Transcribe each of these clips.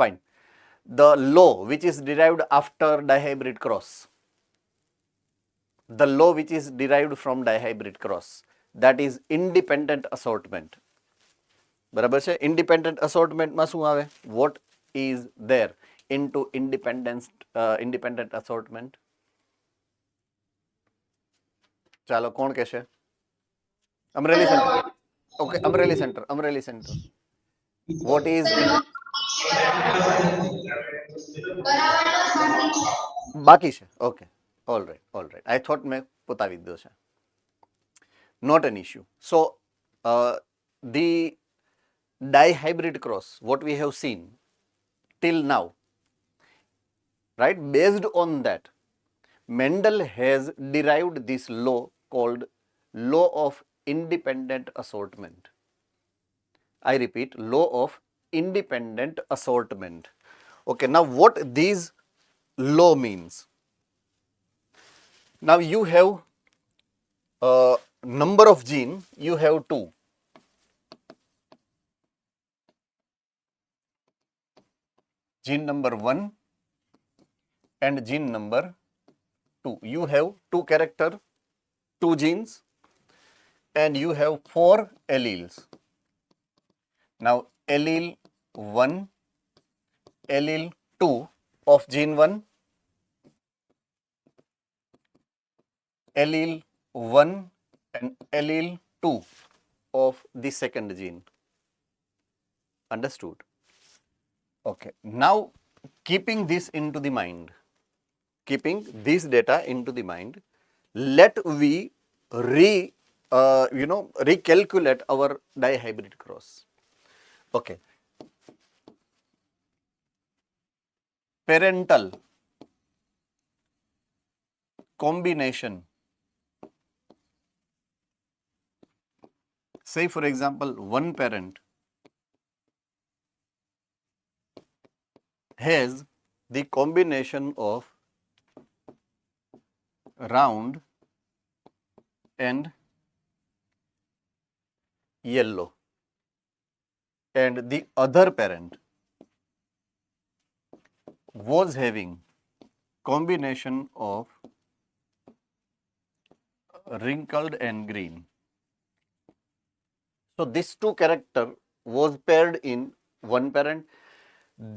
fine. The law which is derived after dihybrid cross, the law which is derived from dihybrid cross, that is independent assortment. બરાબર છે. Independent અસોર્ટમેન્ટમાં શું આવે? What is there into independent assortment? ચાલો કોણ કહેશે? Amreli centre. Okay, Amreli centre. What is બાકી છે? Okay, all right. I thought મેં પોતાવી દીધો છે. Not an issue. So the dihybrid cross, what we have seen till now, right, based on that, Mendel has derived this law called law of independent assortment. I repeat, law of independent assortment. Okay, now what this law means? Now you have number of gene, you have 2. Gene number 1 and gene number 2. You have 2 character, 2 genes, and you have 4 alleles. Now allele 1, allele 2 of gene 1, allele 1 and allele 2 of the second gene. Understood? Okay, now keeping this into the mind, keeping this data into the mind, let we recalculate our dihybrid cross. Okay, parental combination. Say for example, one parent has the combination of round and yellow, and the other parent was having combination of wrinkled and green. So these 2 character was paired in one parent.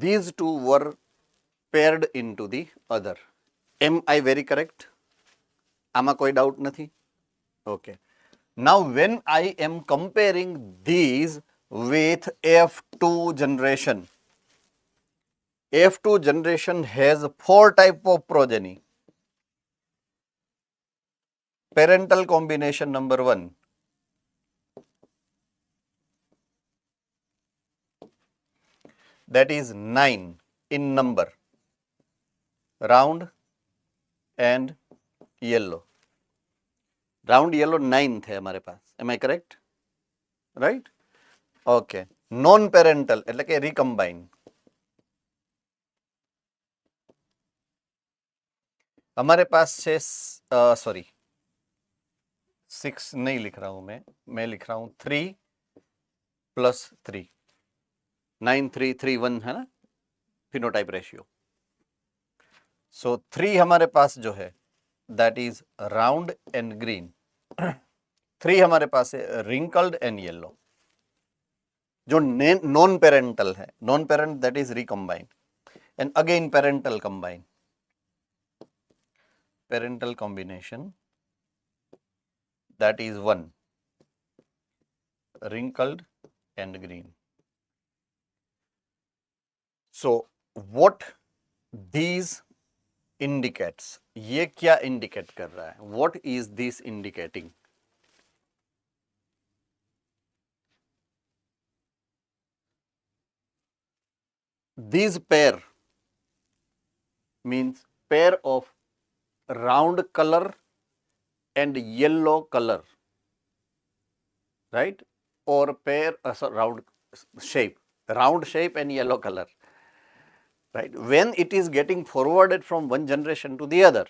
These 2 were paired into the other. Am I very correct? આમાં કોઈ doubt નથી? Okay. Now when I am comparing these with F2 generation, F2 generation has 4 type of progeny. Parental combination number 1. That is 9 in number, round and yellow. Round yellow 9 थे हमारे पास. Am I correct? Right? Okay. Non-parental એટલે કે recombine. हमारे पास છે sorry 6 नहीं लिख रहा हूँ मैं लिख रहा हूँ 3 plus 3. 9331 है ना फिनोटाइप रेशियो. सो 3 हमारे पास जो है that is round and green. 3 हमारे पास है रिंकल्ड एंड येलो. जो नॉन पेरेंटल है, non parent that is recombine, and again parental combine. Parental combination that is 1 wrinkled and green. So what these indicates, ये क्या indicate कर रहा है? What is this indicating? These pair means pair of round color and yellow color, right? Or pair round shape and yellow color, right? When it is getting forwarded from one generation to the other,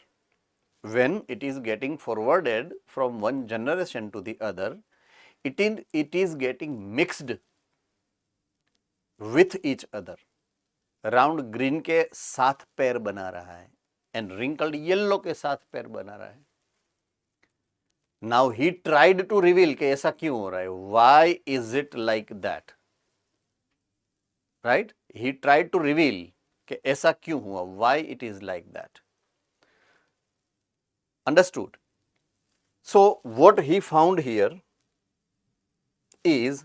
it is getting mixed with each other. Round green के साथ pair बना रहा है and wrinkled yellow के साथ pair बना रहा है. Now he tried to reveal कि ऐसा क्यों हो रहा है, why is it like that, right. He tried to reveal कि ऐसा क्यों हुआ, why it is like that. Understood. So what he found here is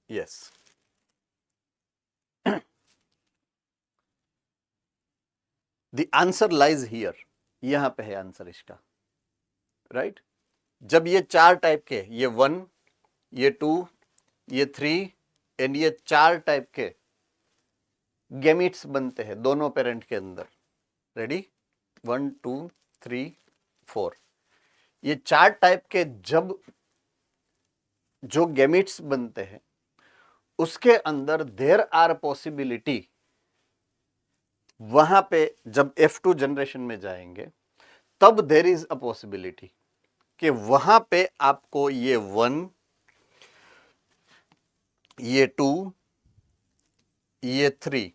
yes the answer lies here. यहां पे है आंसर इसका, राइट. जब ये चार टाइप के, ये 1, ये 2, ये 3 एंड ये 4 टाइप के गैमीट्स बनते हैं दोनों पेरेंट के अंदर, रेडी, 1 2 3 4, ये 4 टाइप के जब जो गैमीट्स बनते हैं उसके अंदर देयर आर पॉसिबिलिटी, वहां पे जब F2 जनरेशन में जाएंगे तब देयर इज अ पॉसिबिलिटी कि वहां पे आपको ये 1, ये 2, ये 3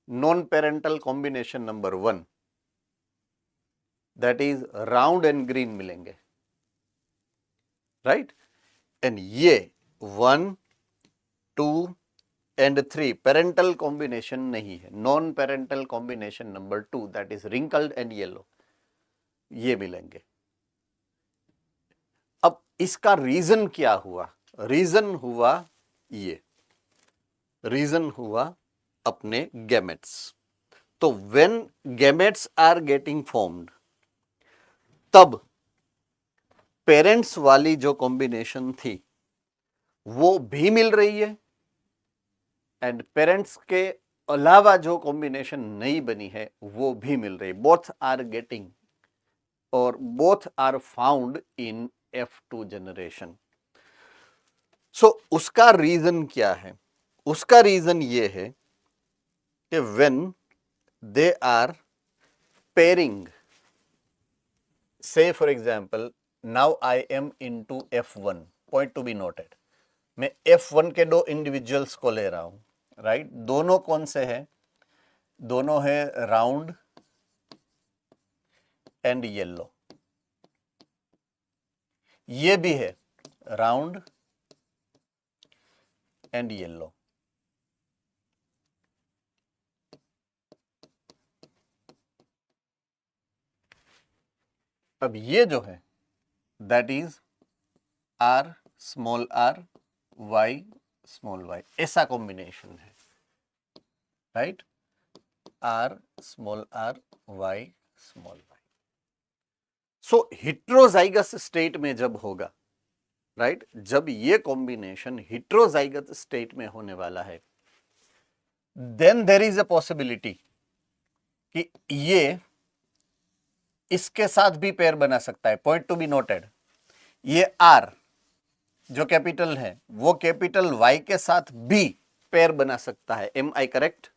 non parental combination number 1 that is round and green मिलेंगे, राइट. एंड ये 1 2 एंड 3 पेरेंटल कॉम्बिनेशन नहीं है, non parental combination number 2 that is wrinkled and yellow, ये मिलेंगे. अब इसका रीजन क्या हुआ, रीजन हुआ ये, रीजन हुआ अपने गैमेट्स. तो when gametes are getting formed तब पेरेंट्स वाली जो कॉम्बिनेशन थी वो भी मिल रही है एंड पेरेंट्स के अलावा जो कॉम्बिनेशन नई बनी है वो भी मिल रही है. बोथ आर गेटिंग और both are found in F2 generation. So उसका रीजन क्या है, उसका रीजन ये है कि when they are pairing, say for example now I am into F1, point to be noted, मैं F1 के दो इंडिविजुअल्स को ले रहा हूं, राइट. दोनों कौन से हैं, दोनों है राउंड एंड येलो, ये भी है राउंड एंड येलो. अब ये जो है that is R small R Y small Y, ऐसा कॉम्बिनेशन है, right. R small R Y small Y. So heterozygous state में जब होगा, राइट, जब ये कॉम्बिनेशन हिट्रोजाइगस स्टेट में होने वाला है then there is a possibility कि ये इसके साथ भी पेयर बना सकता है. पॉइंट टू बी नोटेड, ये आर जो कैपिटल है वो कैपिटल वाई के साथ भी पेयर बना सकता है. Am I correct?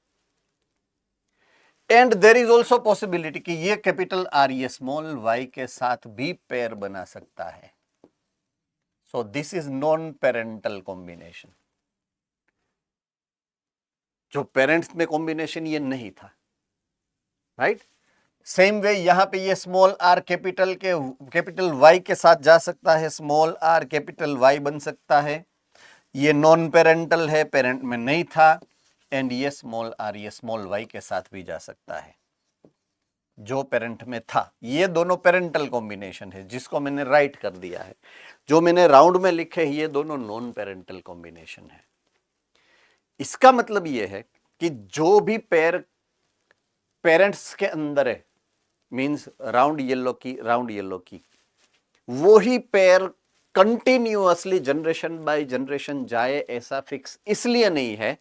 And there is also possibility कि ये कैपिटल आर ये स्मॉल वाई के साथ भी पेयर बना सकता है. So this is non parental combination. जो पेरेंट्स में कॉम्बिनेशन ये नहीं था, राइट. सेम वे यहां पे ये स्मॉल आर कैपिटल वाई के साथ जा सकता है, स्मॉल आर कैपिटल वाई बन सकता है. ये नॉन पेरेंटल है, पेरेंट में नहीं था. एंड ये स्मॉल आर ये स्मॉल वाई के साथ भी जा सकता है जो पेरेंट में था. ये दोनों पेरेंटल कॉम्बिनेशन है जिसको मैंने राइट कर दिया है. जो मैंने राउंड में लिखे ये दोनों नॉन पेरेंटल कॉम्बिनेशन है. इसका मतलब ये है कि जो भी पेयर पेरेंट्स के अंदर है, मींस राउंड येलो की, वो ही pair continuously generation by generation जाए ऐसा फिक्स इसलिए नहीं है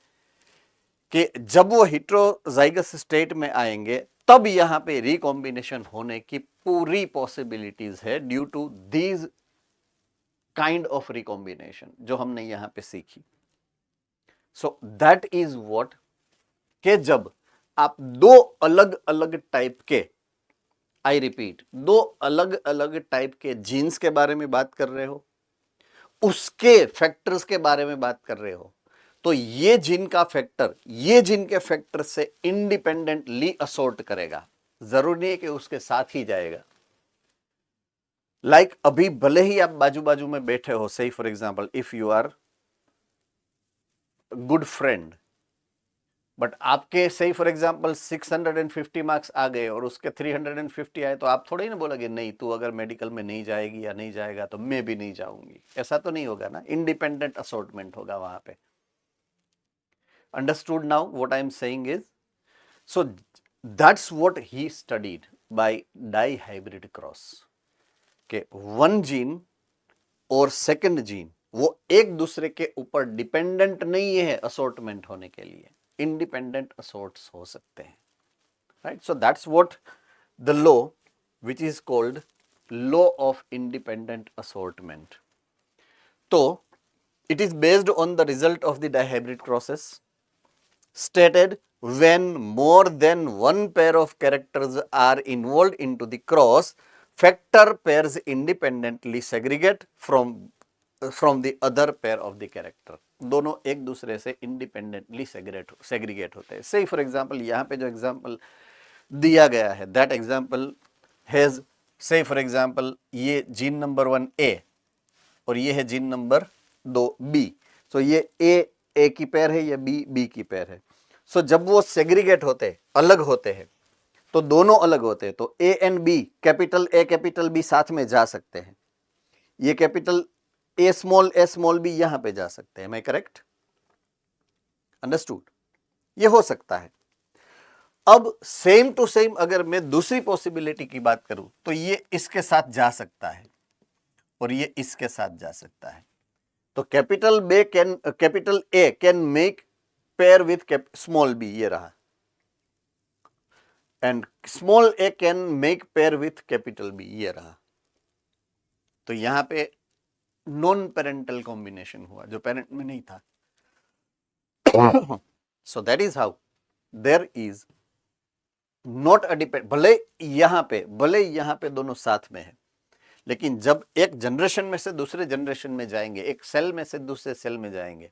कि जब वो हिट्रोजाइगस स्टेट में आएंगे तब यहां पे रिकॉम्बिनेशन होने की पूरी पॉसिबिलिटीज है due to these kind of recombination जो हमने यहां पे सीखी. सो दैट इज व्हाट कि जब आप दो अलग अलग टाइप के, आई रिपीट, दो अलग अलग टाइप के जीन्स के बारे में बात कर रहे हो, उसके फैक्टर्स के बारे में बात कर रहे हो, तो ये जीन का फैक्टर ये जीन के फैक्टर से इंडिपेंडेंटली असोर्ट करेगा, जरूरी नहीं है कि उसके साथ ही जाएगा। लाइक अभी भले ही आप बाजू बाजू में बैठे हो, say for example if you are good friend, but आपके सही फॉर एग्जांपल 650 मार्क्स आ गए और उसके 350 आए, तो आप थोड़ा ही ना बोलोगे नहीं तू अगर मेडिकल में नहीं जाएगी या नहीं जाएगा तो मैं भी नहीं जाऊंगी, ऐसा तो नहीं होगा ना। इंडिपेंडेंट असॉर्टमेंट होगा वहां पे। Understood now what I am saying is, so that's what he studied by dihybrid cross, के वन जीन और सेकंड जीन वो एक दूसरे के ऊपर डिपेंडेंट नहीं है असॉर्टमेंट होने के लिए, इंडिपेंडेंट असॉर्ट्स हो सकते हैं, right. So that's what the law which is called law of independent assortment. तो it is based on the result of the dihybrid crosses stated when more than one pair of characters are involved into the cross, factor pairs independently segregate from the other pair of the character। दोनों एक दूसरे से independently segregate होते हैं। से for example यहाँ पे जो एग्जाम्पल दिया गया है, दैट एग्जाम्पल हैज से फॉर एग्जाम्पल ये जीन नंबर 1 ए और ये है जीन नंबर 2 बी। सो ये ए की पेयर है, ये बी की पेयर है। सो जब वो सेग्रीगेट होते हैं, अलग होते हैं, तो दोनों अलग होते हैं, तो A and B, capital A capital B साथ में जा सकते हैं। ये कैपिटल ए स्मॉल बी यहां पे जा सकते हैं। मैं करेक्ट? अंडरस्टूड? ये हो सकता है। अब सेम टू सेम अगर मैं दूसरी पॉसिबिलिटी की बात करूं, तो ये इसके साथ जा सकता है और ये इसके साथ जा सकता है। तो capital A can make pair with small B, ये रहा, and small A can make pair with capital B, ये रहा। तो यहां पे नॉन पेरेंटल कॉम्बिनेशन हुआ जो पेरेंट में नहीं था। So that is how there is not a depend, भले यहां पे दोनों साथ में है, लेकिन जब एक जनरेशन में से दूसरे जनरेशन में जाएंगे, एक सेल में से दूसरे सेल में जाएंगे,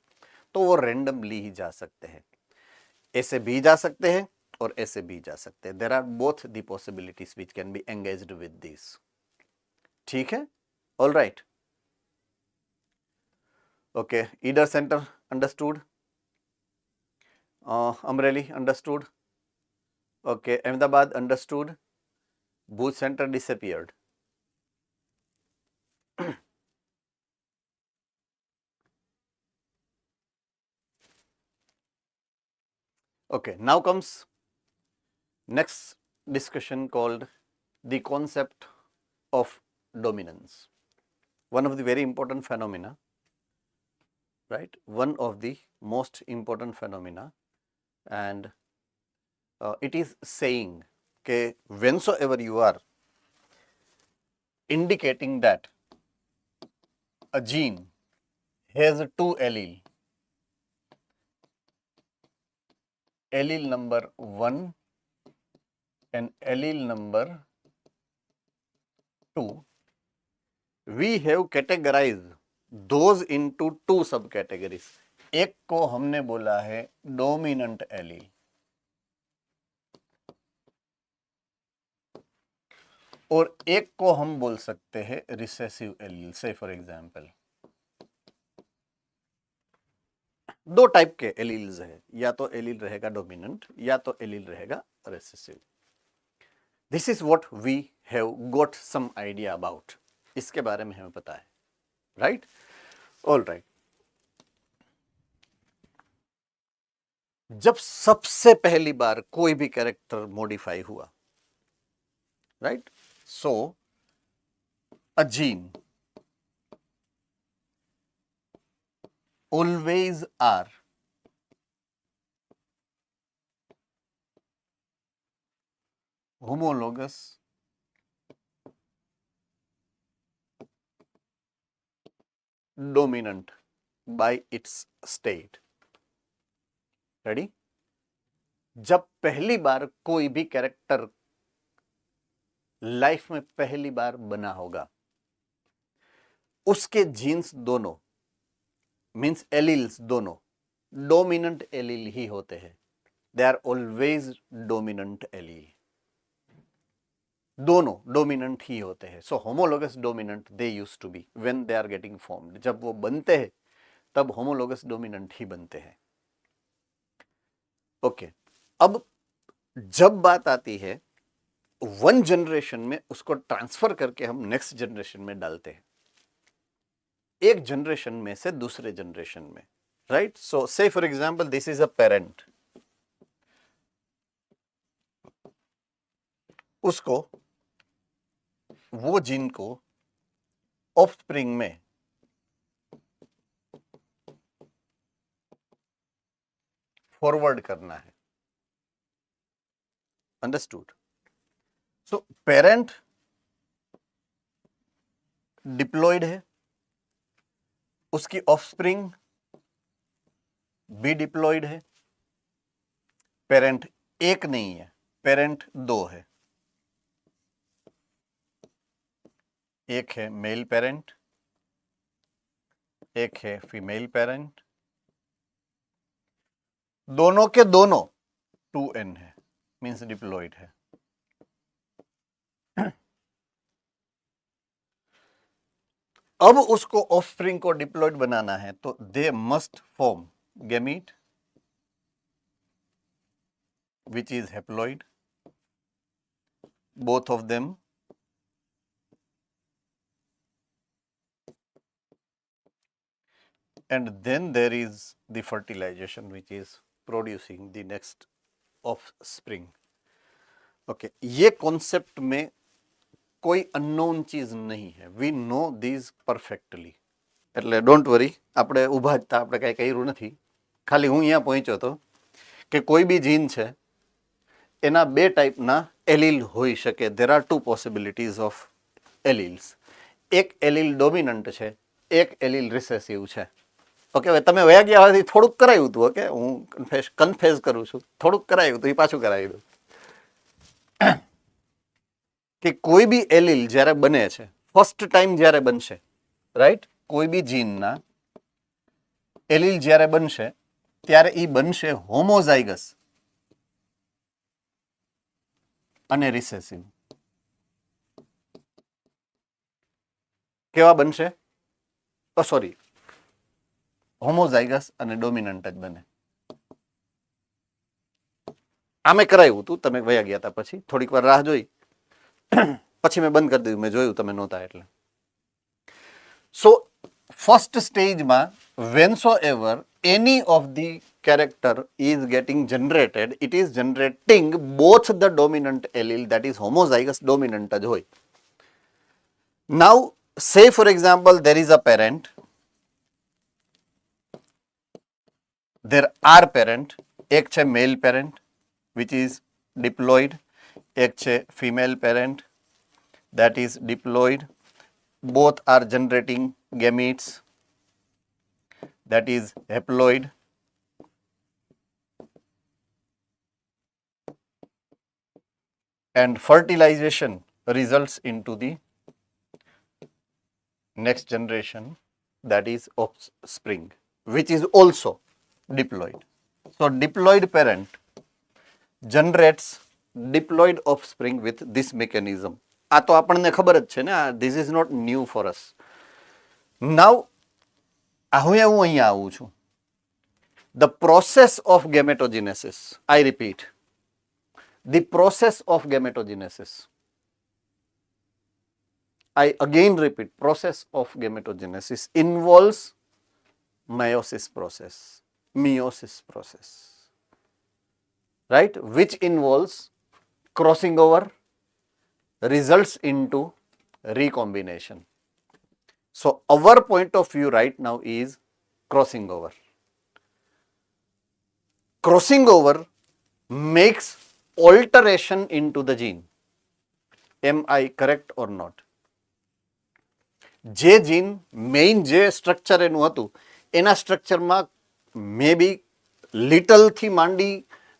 तो वो रैंडमली ही जा सकते हैं। ऐसे भी जा सकते हैं और ऐसे भी जा सकते हैं। There are both the possibilities which can be engaged with this. ठीक है? All right, okay. Idar centre understood, Amreli understood, okay. Ahmedabad understood, Bhuj centre disappeared. Okay, now comes next discussion called the concept of dominance. One of the very important phenomena, right? One of the most important phenomena, and it is saying that whensoever you are indicating that a gene has two allele, allele number 1 and allele number 2, we have categorized those into two subcategories. एक को हमने बोला है dominant allele और एक को हम बोल सकते हैं रिसेसिव एलील। से फॉर एग्जांपल दो टाइप के एलील्स है, या तो एलील रहेगा डोमिनेंट या तो एलील रहेगा recessive. This is what we have got some idea about, इसके बारे में हमें पता है, राइट? All right. जब सबसे पहली बार कोई भी कैरेक्टर मॉडिफाई हुआ, right, so a gene always are homologous dominant by its state। Ready? जब पहली बार कोई भी कैरेक्टर लाइफ में पहली बार बना होगा, उसके जीन्स दोनों मीन्स एलील्स दोनों डोमिनेंट एलील ही होते हैं. They are always dominant allele. दोनों डोमिनेंट ही होते हैं. So homologous dominant they use to be when they are getting formed. जब वो बनते हैं तब होमोलोगस डोमिनेंट ही बनते हैं. ओके अब जब बात आती है वन जनरेशन में, उसको ट्रांसफर करके हम नेक्स्ट जनरेशन में डालते हैं, एक जनरेशन में से दूसरे जनरेशन में, राइट. सो से for example this is a parent. उसको वो जीन को ऑफस्प्रिंग में फॉरवर्ड करना है. अंडरस्टूड. सो पेरेंट डिप्लॉयड है, उसकी ऑफस्प्रिंग भी डिप्लॉयड है. पेरेंट एक नहीं है, पेरेंट दो है. एक है मेल पेरेंट, एक है फीमेल पेरेंट. दोनों के दोनों 2n है, मीन्स डिप्लॉयड है. अब उसको ऑफस्प्रिंग को डिप्लॉयड बनाना है तो they must form gamete which is haploid, both of them, and then there is the fertilization which is producing the next offspring. Okay, ये कॉन्सेप्ट में कोई अननोन चीज नहीं है. We know this perfectly. એટલે ડોન્ટ વરી, આપણે ઊભા જ તા, આપણે કાંઈ કર્યું નથી. ખાલી હું અહીંયા પહોંચ્યો હતો કે કોઈ બી જીન છે એના બે ટાઈપના એલીલ હોઈ શકે. There are two possibilities of alleles. એક એલીલ ડોમિનન્ટ છે, એક એલીલ રિસેસિવ છે. ઓકે, હવે તમે વયા ગયા હોવાથી થોડુંક કરાયું હતું. ઓકે, હું કન્ફેસ કરું છું, થોડુંક કરાયું હતું, એ પાછું કરાવી દઉં કે કોઈ બી એલીલ જ્યારે બને છે, ફર્સ્ટ ટાઈમ જ્યારે બનશે, રાઈટ, કોઈ બી જીનના એલીલ જ્યારે બનશે ત્યારે એ બનશે હોમોઝાઇગસ અને રિસેસિવ. કેવા બનશે? સોરી, હોમોઝાઇગસ અને ડોમિનન્ટ જ બને. આમે કરાયું હતું, તમે વયા ગયા હતા પછી થોડીક વાર રાહ જોઈ, પછી મેં બંધ કરી દીધું, મેં જોયું તમે નહોતા એટલે. સો ફર્સ્ટ સ્ટેજમાં whensoever any of the character is getting generated, it is generating both the dominant allele, that is homozygous dominant જ હોય. Now say for example there is a parent, there are parent, એક છે male parent which is diploid, એક છે female parent that is diploid. Both are generating gametes, that is haploid. And fertilization results into the next generation, that is offspring, which is also diploid. So diploid parent generates diploid offspring with this mechanism. આ તો આપણને ખબર જ છે ને, this is not new for us. Now હું અહીંયા આવું છું. The process of gametogenesis, I repeat, the process of gametogenesis, I again repeat, process of gametogenesis involves meiosis process, right, which involves crossing over, results into recombination. So our point of view right now is crossing over. Crossing over makes alteration into the gene. Am I correct or not? જે જીન main જે structure એનું હતું એના સ્ટ્રક્ચરમાં મે બી લિટલથી માંડી,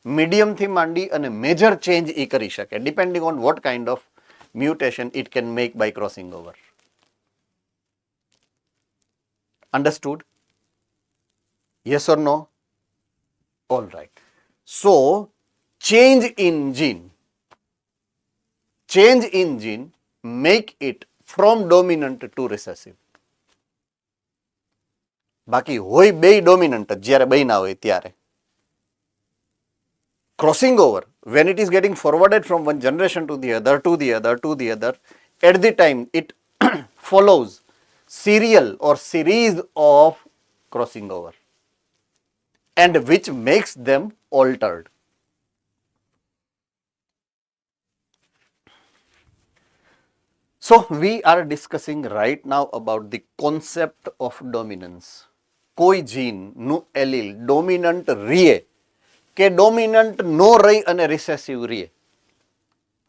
મીડિયમથી માંડી અને major change એ કરી શકે, depending on what kind of mutation it can make by crossing over. Understood? Yes or no? All right. So, change in gene make it from dominant to recessive. બાકી હોય બે ડોમિનન્ટ જ્યારે બન્યા હોય ત્યારે. Crossing over, when it is getting forwarded from one generation to the other, at the time it follows serial or series of crossing over, and which makes them altered. So we are discussing right now about the concept of dominance. કોઈ જીન નું allele dominant રીએ કે dominant નો રહી અને recessive રીએ,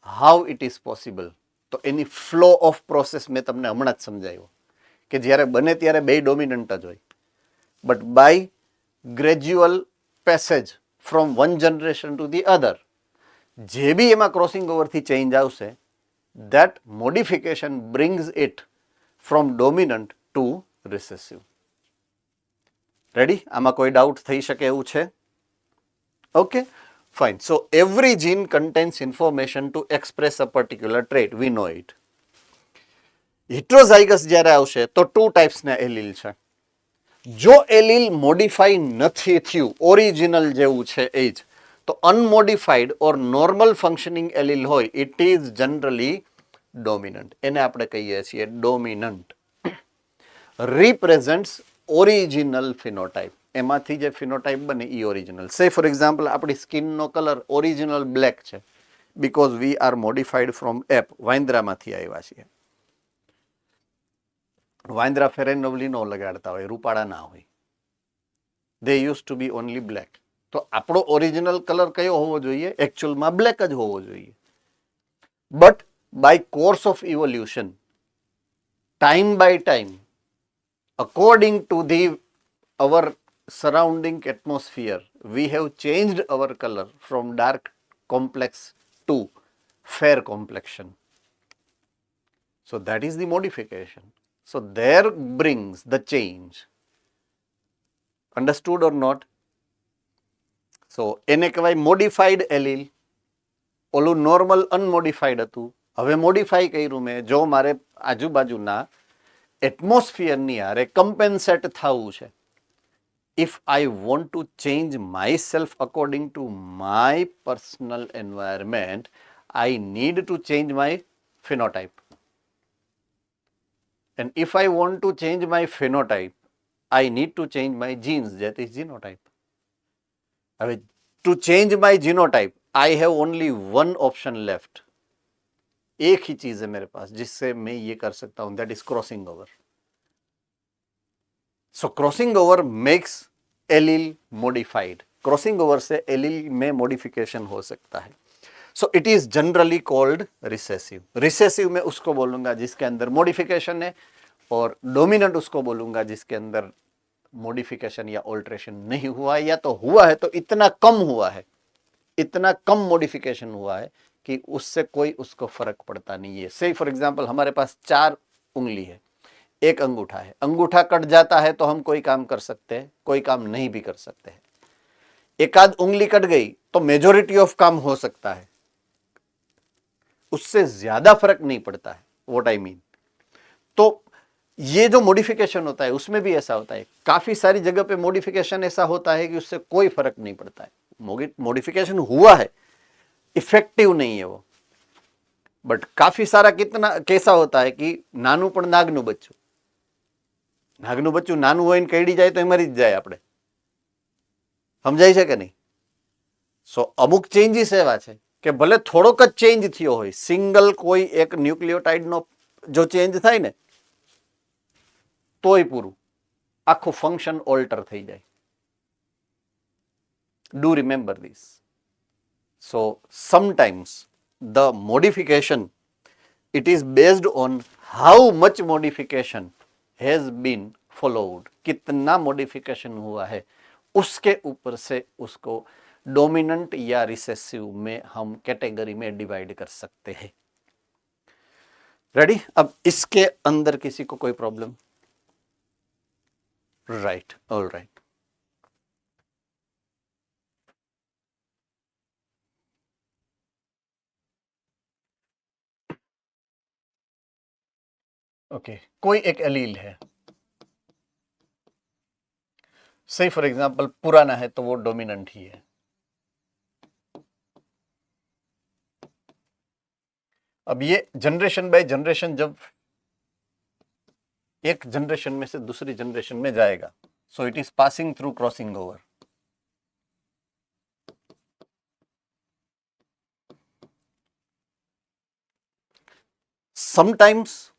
how it is possible? તો એની flow off process મેં તમને હમણાં જ સમજાવ્યો કે જ્યારે બને ત્યારે બે ડોમિનન્ટ જ હોય, but by gradual passage from one generation to the other જે બી એમાં ક્રોસિંગ ઓવરથી ચેન્જ આવશે, that modification brings it from dominant to recessive. Ready? આમાં કોઈ ડાઉટ થઈ શકે એવું છે? Okay, fine. So every gene contains information to express a particular trait. We know it. Heterozygous જ્યારે આવશે તો two types ના એલીલ છે. જો એલીલ મોડિફાઈ નથી થયું, ઓરિજિનલ જેવું છે એ જ, તો અનમોડિફાઈડ ઓર નોર્મલ ફંક્શનિંગ એલીલ હોય, ઇટ ઇઝ જનરલી ડોમિનન્ટ. એને આપણે કહીએ છીએ ડોમિનન્ટ. રિપ્રેઝેન્ટ્સ ઓરિજિનલ ફિનોટાઈપ. એમાંથી જે ફિનોટાઈપ બને એ ઓરિજિનલ. સે ફોર એક્ઝામ્પલ આપણી સ્કિનનો કલર ઓરિજિનલ બ્લેક છે because we are modified from ape. વાંદરામાંથી આવ્યા છીએ. વાંદરા ફેર એન્ડ લવલી નો લગાડતા હોય, રૂપાળા ના હોય. They used to be only black. તો આપણો ઓરિજિનલ કલર કયો હોવો જોઈએ? એકચ્યુઅલમાં બ્લેક જ હોવો જોઈએ. But by course of evolution, time by time, according to our surrounding atmosphere, we have changed our color from dark complex to fair complexion. So that is the modification. So there brings the change. Understood or not? So એને કહેવાય modified allele. ઓલું normal અનમોડિફાઈડ હતું, હવે modify કર્યું મેં. જો મારે આજુબાજુના એટમોસ્ફિયરની હારે કમ્પેન્સેટ થવું છે, if I want to change myself according to my personal environment, I need to change my phenotype. And if I want to change my phenotype, I need to change my genes, that is genotype. હવે to change my genotype, I have only one option left. एक ही चीज है मेरे पास जिससे मैं ये कर सकता हूं, that is crossing over. So crossing over makes allele modified. Crossing over से allele में modification हो सकता है. So it is generally called recessive. Recessive में उसको बोलूंगा जिसके अंदर modification है, और dominant उसको बोलूंगा जिसके अंदर modification या alteration नहीं हुआ है, या तो हुआ है तो इतना कम हुआ है, इतना कम मॉडिफिकेशन हुआ है कि उससे कोई उसको फर्क पड़ता नहीं है. से फॉर एग्जांपल हमारे पास 4 उंगली है, एक अंगूठा है, अंगूठा कट जाता है तो हम कोई काम कर सकते हैं, कोई काम नहीं भी कर सकते हैं. एकाध उंगली कट गई तो मेजॉरिटी ऑफ काम हो सकता है, उससे ज्यादा फर्क नहीं पड़ता है. व्हाट आई मीन, तो ये जो मॉडिफिकेशन होता है उसमें भी ऐसा होता है. काफी सारी जगह पे मॉडिफिकेशन ऐसा होता है कि उससे कोई फर्क नहीं पड़ता है. मॉडिफिकेशन हुआ है, इफेक्टिव नहीं है वो. बट काफी सारा कितना कैसा होता है कि नानू पण नागनु बच्चू, नागनु बच्चू नानू होय ने कईडी जाए तो मरी ज जाए. आपणे समजाय छे के नहीं? सो अमुक चेन्जीस एवा छे કે ભલે થોડોક જ ચેન્જ થયો હોય, સિંગલ કોઈ એક ન્યુક્લિયોટાઇડનો જો ચેન્જ થાય ને તોય પૂરું, આખું ફંક્શન ઓલ્ટર થઈ જાય. Do remember this. So sometimes the modification, it is based on how much modification has been followed. कितना modification हुआ है उसके ऊपर से उसको डोमिनेंट या रिसेसिव में हम कैटेगरी में डिवाइड कर सकते हैं. रेडी? अब इसके अंदर किसी को कोई problem? Right, all right. Okay, कोई एक एलील है, से फॉर एग्जांपल पुराना है तो वो डोमिनेंट ही है। अब ये जनरेशन बाय जनरेशन जब एक जनरेशन में से दूसरी जनरेशन में जाएगा, सो it is passing through crossing over. Sometimes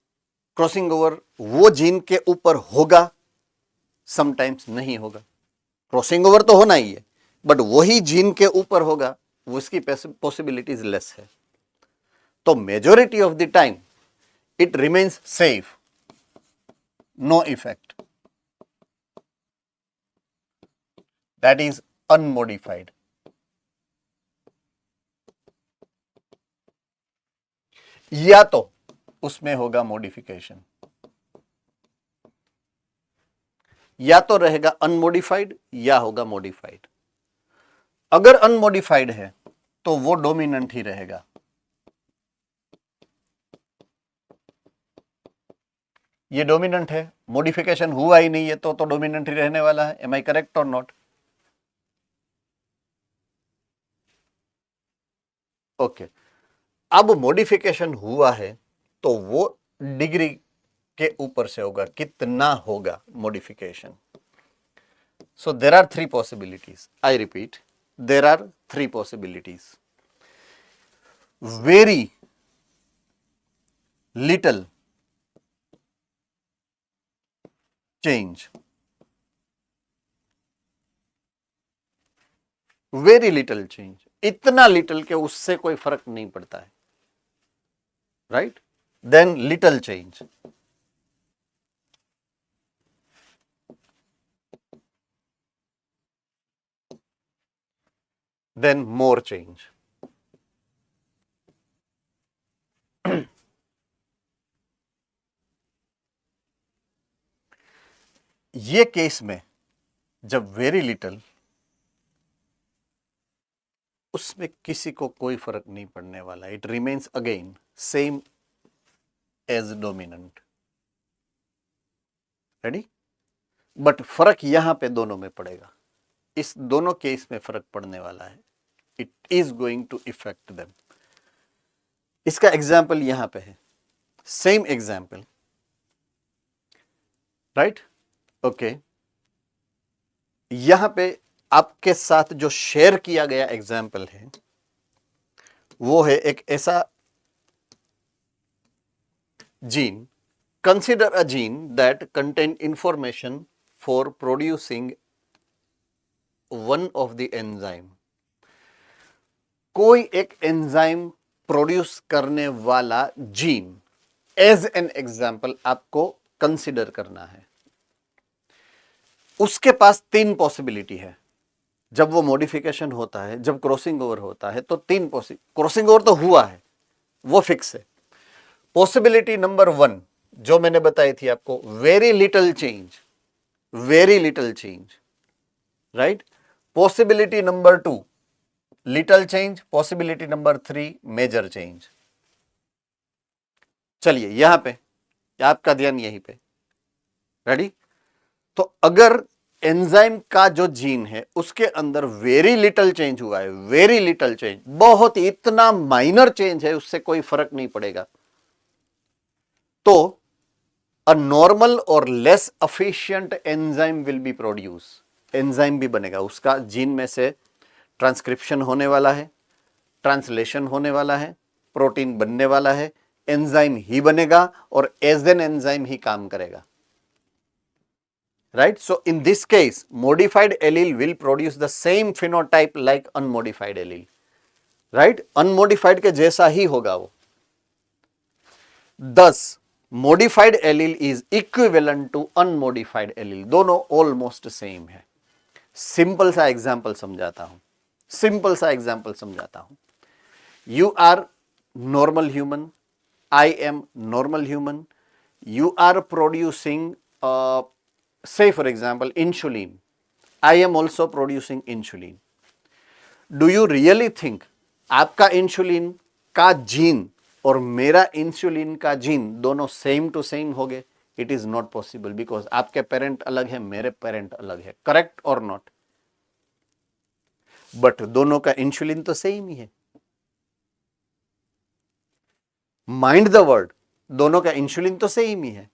crossing over वो जीन के ऊपर होगा, समटाइम्स नहीं होगा। क्रॉसिंग ओवर तो होना ही है, बट वही जीन के ऊपर होगा, वो उसकी पॉसिबिलिटीज लेस है। तो majority of the time it remains safe, no effect, that is unmodified. या तो उसमें होगा मॉडिफिकेशन, या तो रहेगा अनमोडिफाइड या होगा मॉडिफाइड। अगर अनमोडिफाइड है तो वो डोमिनेंट ही रहेगा। ये डोमिनेंट है, मॉडिफिकेशन हुआ ही नहीं है तो डोमिनेंट ही रहने वाला है। एम आई करेक्ट और नॉट? ओके, अब मॉडिफिकेशन हुआ है तो वो डिग्री के ऊपर से होगा, कितना होगा modification. So there are three possibilities, I repeat, there are three possibilities. Very little change, very little change, इतना लिटल के उससे कोई फर्क नहीं पड़ता है, right? Then little change, then more change. ये केस में जब वेरी लिटल, उसमें किसी को कोई फर्क नहीं पड़ने वाला, it remains again same as dominant. Ready? But फर्क यहां पे दोनों में पड़ेगा, इस दोनों केस में फर्क पड़ने वाला है। It is going to effect them. इसका एग्जाम्पल यहां पे है, सेम एग्जाम्पल, राइट? ओके, यहां पे आपके साथ जो शेयर किया गया एग्जाम्पल है वो है एक ऐसा gene, consider a gene that contain information for producing one of the enzyme। कोई एक एंजाइम प्रोड्यूस करने वाला जीन एज एन एग्जाम्पल आपको कंसिडर करना है। उसके पास तीन पॉसिबिलिटी है। जब वो मॉडिफिकेशन होता है, जब क्रॉसिंग ओवर होता है तो तीन क्रॉसिंग ओवर तो हुआ है, वो फिक्स है। पॉसिबिलिटी नंबर 1 जो मैंने बताई थी आपको, very little change, very little change, right? Possibility number 2 little change, possibility number 3 major change. चलिए यहां पे आपका ध्यान यहीं पे, रेडी? तो अगर एंजाइम का जो जीन है उसके अंदर वेरी लिटल चेंज हुआ है, वेरी लिटल चेंज, बहुत इतना माइनर चेंज है, उससे कोई फर्क नहीं पड़ेगा, तो अ नॉर्मल और less efficient enzyme will be produce. Enzyme भी बनेगा, उसका जीन में से ट्रांसक्रिप्शन होने वाला है, ट्रांसलेशन होने वाला है, प्रोटीन बनने वाला है, एंजाइम ही बनेगा और एज एन एंजाइम ही काम करेगा, right? So in this case modified allele will produce the same phenotype like unmodified allele, right? Unmodified के जैसा ही होगा वो। 10 modified allele is equivalent to unmodified allele, दोनों ऑलमोस्ट सेम है। सिंपल सा एग्जांपल समझाता हूं, सिंपल सा एग्जांपल समझाता हूं। You are normal human, I am normal human, you are producing say for example insulin, I am also producing insulin। do you really think आपका insulin का gene और मेरा इंसुलिन का जीन दोनों सेम टू सेम हो गए, it is not possible, because आपके parent अलग है, मेरे पेरेंट अलग है, करेक्ट और नॉट? बट दोनों का इंसुलिन तो सेम ही है। माइंड द वर्ड, दोनों का इंसुलिन तो सेम ही है।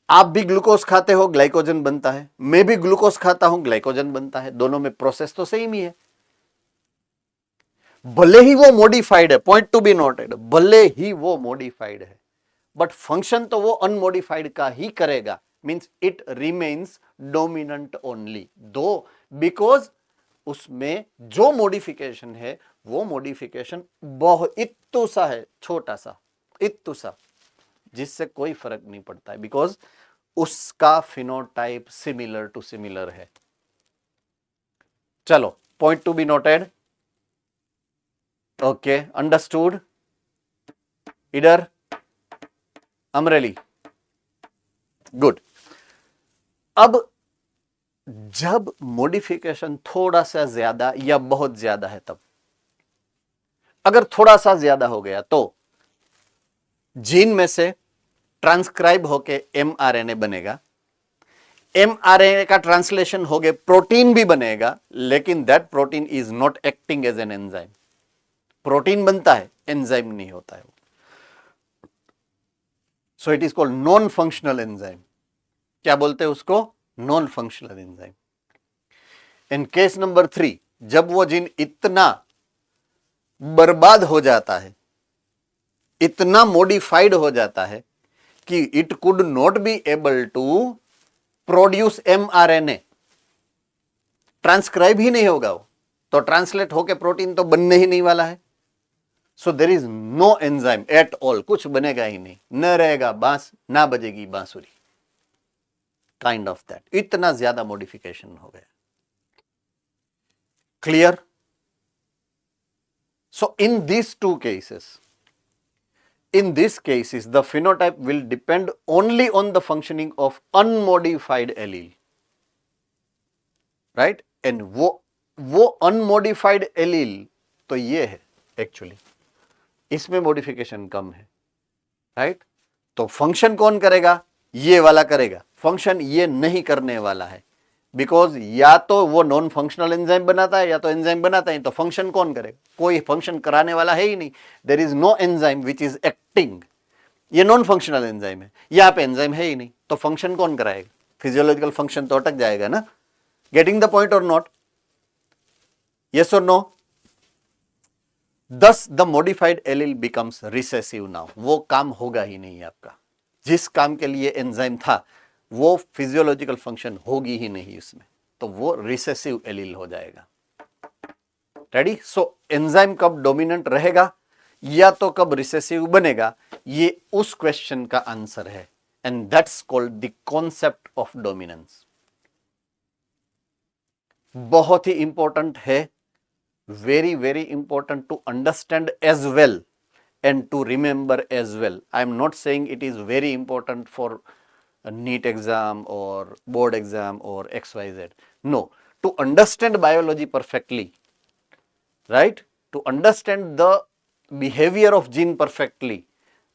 आप भी ग्लूकोज खाते हो, ग्लाइकोजन बनता है, मैं भी ग्लूकोज खाता हूं, ग्लाइकोजन बनता है, दोनों में प्रोसेस तो सेम ही है। भले ही वो मॉडिफाइड है, पॉइंट टू बी नोटेड, भले ही वो मॉडिफाइड है, बट फंक्शन तो वो अनमॉडिफाइड का ही करेगा, means it remains dominant only, दो बिकॉज उसमें जो मॉडिफिकेशन है वो मॉडिफिकेशन बहुत इत्तु सा है, छोटा सा, इत्तु सा, जिससे कोई फर्क नहीं पड़ता है, बिकॉज उसका फिनोटाइप सिमिलर टू सिमिलर है। चलो, point to be noted, okay, understood. इधर अमरेली, गुड। अब जब मॉडिफिकेशन थोड़ा सा ज्यादा या बहुत ज्यादा है, तब अगर थोड़ा सा ज्यादा हो गया तो जीन में से ट्रांसक्राइब होके एमआरएनए बनेगा, एमआरएनए का ट्रांसलेशन हो गए प्रोटीन भी बनेगा, लेकिन that protein is not acting as an enzyme. Protein बनता है, एंजाइम नहीं होता है। So it is called non functional enzyme. क्या बोलते हैं उसको? Non functional enzyme. In case number 3, जब वो जीन इतना बर्बाद हो जाता है, इतना मॉडिफाइड हो जाता है कि it could not be able to produce mRNA, transcribe ही नहीं होगा वो, तो ट्रांसलेट होके प्रोटीन तो बनने ही नहीं वाला है। So there is no enzyme at all, कुछ बनेगा ही नहीं, न रहेगा बांस, ना बजेगी बांसुरी, काइंड ऑफ दैट, इतना ज्यादा मॉडिफिकेशन हो गया। Clear? So in these two cases, in these cases, the phenotype will depend only on the functioning of unmodified allele, right? And वो unmodified allele तो ये है एक्चुअली, इसमें मॉडिफिकेशन कम है, राइट? तो फंक्शन कौन करेगा? ये वाला करेगा, फंक्शन ये नहीं करने वाला है, बिकॉज या तो वो नॉन फंक्शनल एंजाइम बनाता है या तो एंजाइम बनाता है, तो फंक्शन कौन करेगा? कोई फंक्शन कराने वाला है ही नहीं, there is no enzyme which is acting. ये नॉन फंक्शनल एंजाइम है, यहां पे एंजाइम है ही नहीं, तो फंक्शन कौन कराएगा? फिजियोलॉजिकल फंक्शन तो अटक जाएगा ना। गेटिंग द पॉइंट और नॉट? यस और नो? दस the modified allele becomes recessive now, वो काम होगा ही नहीं आपका, जिस काम के लिए एंजाइम था वो फिजियोलॉजिकल फंक्शन होगी ही नहीं उसमें, तो वो रिसेसिव एलील हो जाएगा। रेडी? सो एंजाइम कब डोमिनेंट रहेगा या तो कब रिसेसिव बनेगा, ये उस क्वेश्चन का आंसर है, and that's called the concept of dominance. बहुत ही इंपॉर्टेंट है, very very important to understand as well and to remember as well. I am not saying it is very important for a NEET exam or board exam or XYZ. No, to understand biology perfectly, right, to understand the behavior of gene perfectly,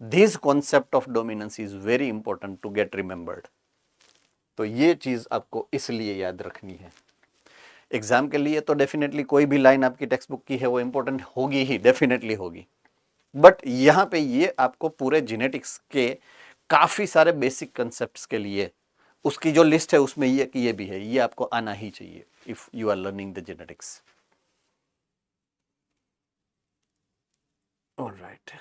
this concept of dominance is very important to get remembered. तो ये चीज आपको इसलिए याद रखनी है। Exam के लिए तो डेफिनेटली कोई भी लाइन आपकी टेक्स्ट बुक की है वो इंपॉर्टेंट होगी ही, डेफिनेटली होगी, बट यहां पे ये आपको पूरे जेनेटिक्स के काफी सारे बेसिक कंसेप्ट्स के लिए उसकी जो लिस्ट है उसमें ये भी है, ये आपको आना ही चाहिए if you are learning the genetics. Alright,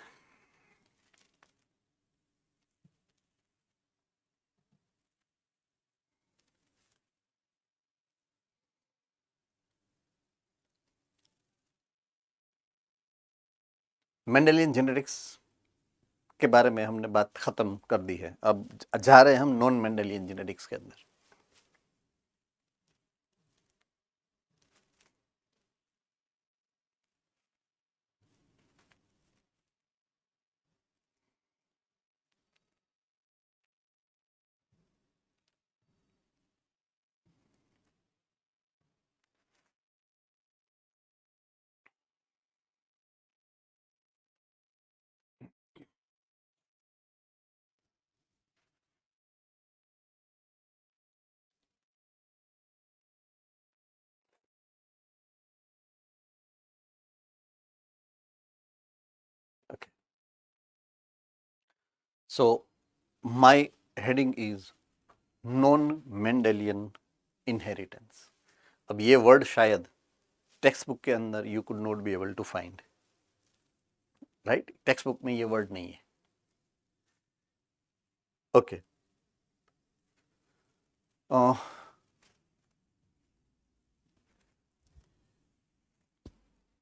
Mendelian genetics के बारे में हमने बात खत्म कर दी है, अब जा रहे हैं हम नॉन मेंडेलियन जेनेटिक्स के अंदर। So my heading is non Mendelian inheritance. अब ये वर्ड शायद टेक्स्ट बुक के अंदर you could not be able to find, right? Textbook में ये वर्ड नहीं है. ओके.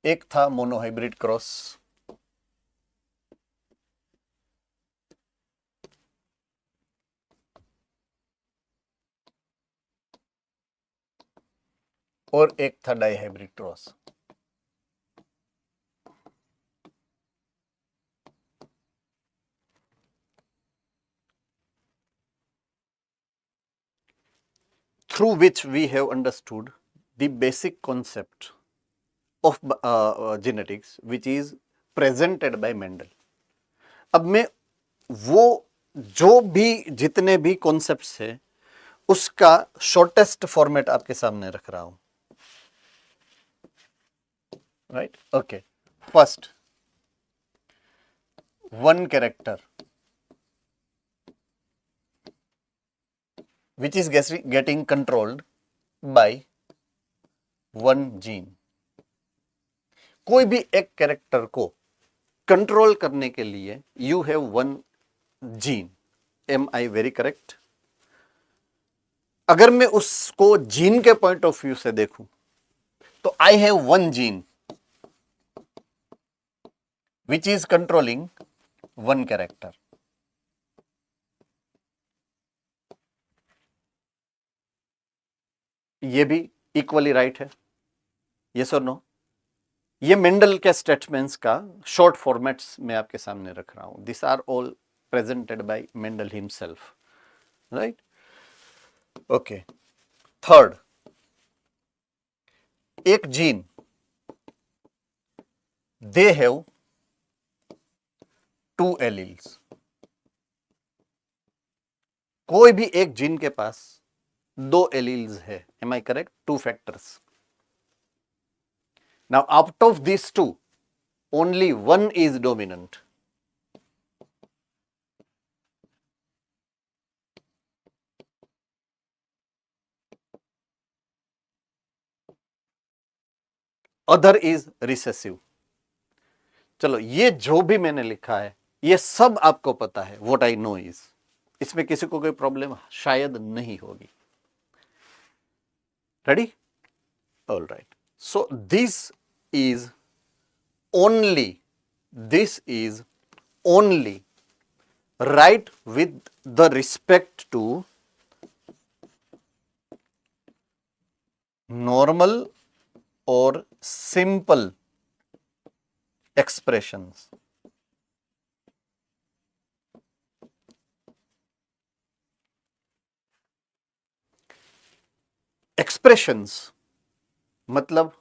एक था मोनोहाइब्रिड क्रॉस, और एक था dihybrid cross. through which we have understood the basic concept of genetics which is presented by Mendel. अब मैं वो जो भी जितने भी कॉन्सेप्ट्स है उसका शॉर्टेस्ट फॉर्मेट आपके सामने रख रहा हूं, right? Okay. First, one character which is getting controlled by one gene. कोई भी एक कैरेक्टर को कंट्रोल करने के लिए you have one gene. Am I very correct? अगर मैं उसको जीन के पॉइंट ऑफ व्यू से देखूं तो I have one gene which is controlling one character. ये भी इक्वली राइट है, यस और नो? ये मेंडल के स्टेटमेंट्स का शॉर्ट फॉर्मेट्स में आपके सामने रख रहा हूं. This are all presented by Mendel himself, right? Okay. Third, एक gene, they have two alleles. कोई भी एक जीन के पास दो एलील्स है. Am I correct? Two factors. Now out of these two, only one is dominant. Other is recessive. चलो, ये जो भी मैंने लिखा है ये सब आपको पता है. What I know is, इसमें किसी को कोई प्रॉब्लम शायद नहीं होगी. Ready? All right. So this is only right with the respect to normal or simple expressions. Expressions मतलब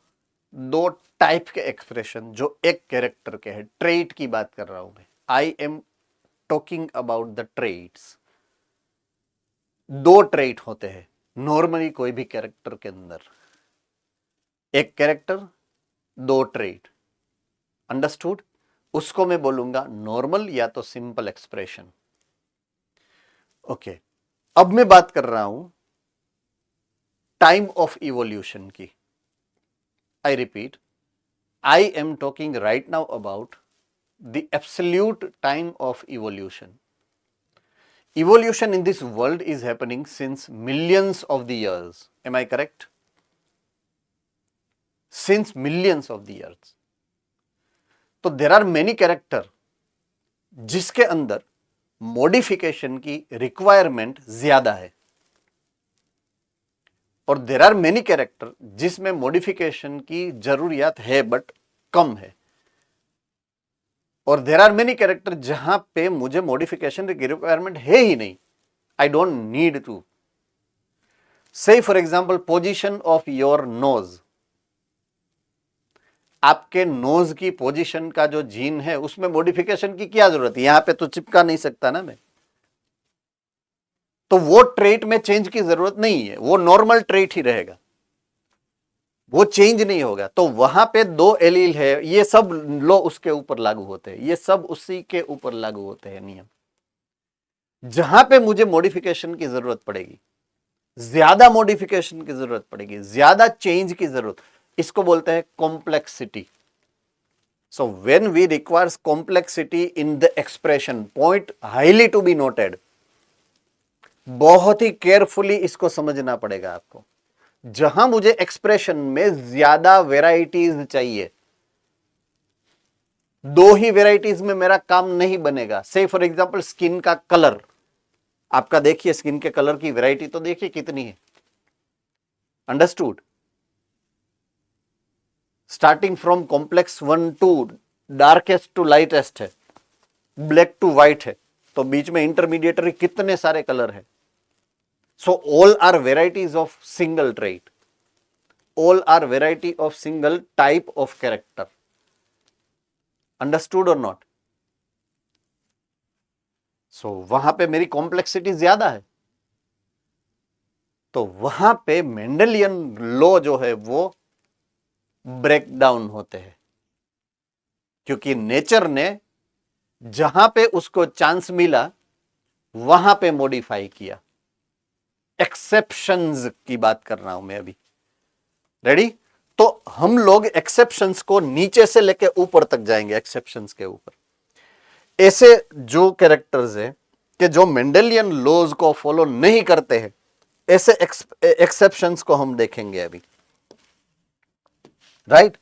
दो टाइप के एक्सप्रेशन जो एक कैरेक्टर के हैं. ट्रेट की बात कर रहा हूं मैं. I am talking about the traits. दो ट्रेट होते हैं नॉर्मली कोई भी कैरेक्टर के अंदर. एक कैरेक्टर, दो ट्रेट. अंडरस्टूड? उसको मैं बोलूंगा नॉर्मल या तो सिंपल एक्सप्रेशन. ओके. अब मैं बात कर रहा हूं टाइम ऑफ इवोल्यूशन की. I repeat, I am talking right now about the absolute time of evolution. Evolution in this world is happening since millions of the years. Am I correct? Since millions of the years. तो there are many character जिसके अंदर modification की requirement ज्यादा है, और there are many character जिसमें modification की जरूरियात है बट कम है, और देर आर मेनी कैरेक्टर जहां पे मुझे मॉडिफिकेशन की रिक्वायरमेंट है ही नहीं. I don't need to. Say for example position of your nose. आपके नोज की पोजीशन का जो जीन है उसमें मॉडिफिकेशन की क्या जरूरत है? यहां पे तो चिपका नहीं सकता ना मैं, तो वो ट्रेट में चेंज की जरूरत नहीं है. वो नॉर्मल ट्रेट ही रहेगा, वो चेंज नहीं होगा. तो वहां पे दो एलील है, ये सब लॉ उसके ऊपर लागू होते हैं, ये सब उसी के ऊपर लागू होते हैं नियम. जहां पे मुझे मॉडिफिकेशन की जरूरत पड़ेगी, ज्यादा मॉडिफिकेशन की जरूरत पड़ेगी, ज्यादा चेंज की जरूरत, इसको बोलते हैं complexity. So when we requires complexity in the expression, point highly to be noted, बहुत ही केयरफुली इसको समझना पड़ेगा आपको. जहां मुझे एक्सप्रेशन में ज्यादा वेराइटीज चाहिए, दो ही वेराइटीज में मेरा काम नहीं बनेगा. से फॉर एग्जांपल स्किन का कलर, आपका देखिए स्किन के कलर की वेराइटी तो देखिए कितनी है. Understood? Starting from complex 1 to darkest to lightest है, ब्लैक टू व्हाइट है, तो बीच में इंटरमीडिएटरी कितने सारे कलर है. So all are varieties of single trait, all are variety of single type of character. Understood और नॉट? सो वहां पे मेरी कॉम्प्लेक्सिटी ज्यादा है, तो वहां पे मेंडलियन लॉ जो है वो ब्रेक डाउन होते हैं, क्योंकि नेचर ने जहां पे उसको चांस मिला वहां पे मॉडिफाई किया. एक्सेप्शंस की बात कर रहा हूं मैं अभी. रेडी? तो हम लोग एक्सेप्शंस को नीचे से लेके ऊपर तक जाएंगे. एक्सेप्शंस के ऊपर ऐसे जो कैरेक्टर्स है कि जो मेंडेलियन लॉज को फॉलो नहीं करते हैं, ऐसे एक्सेप्शंस को हम देखेंगे अभी. राइट?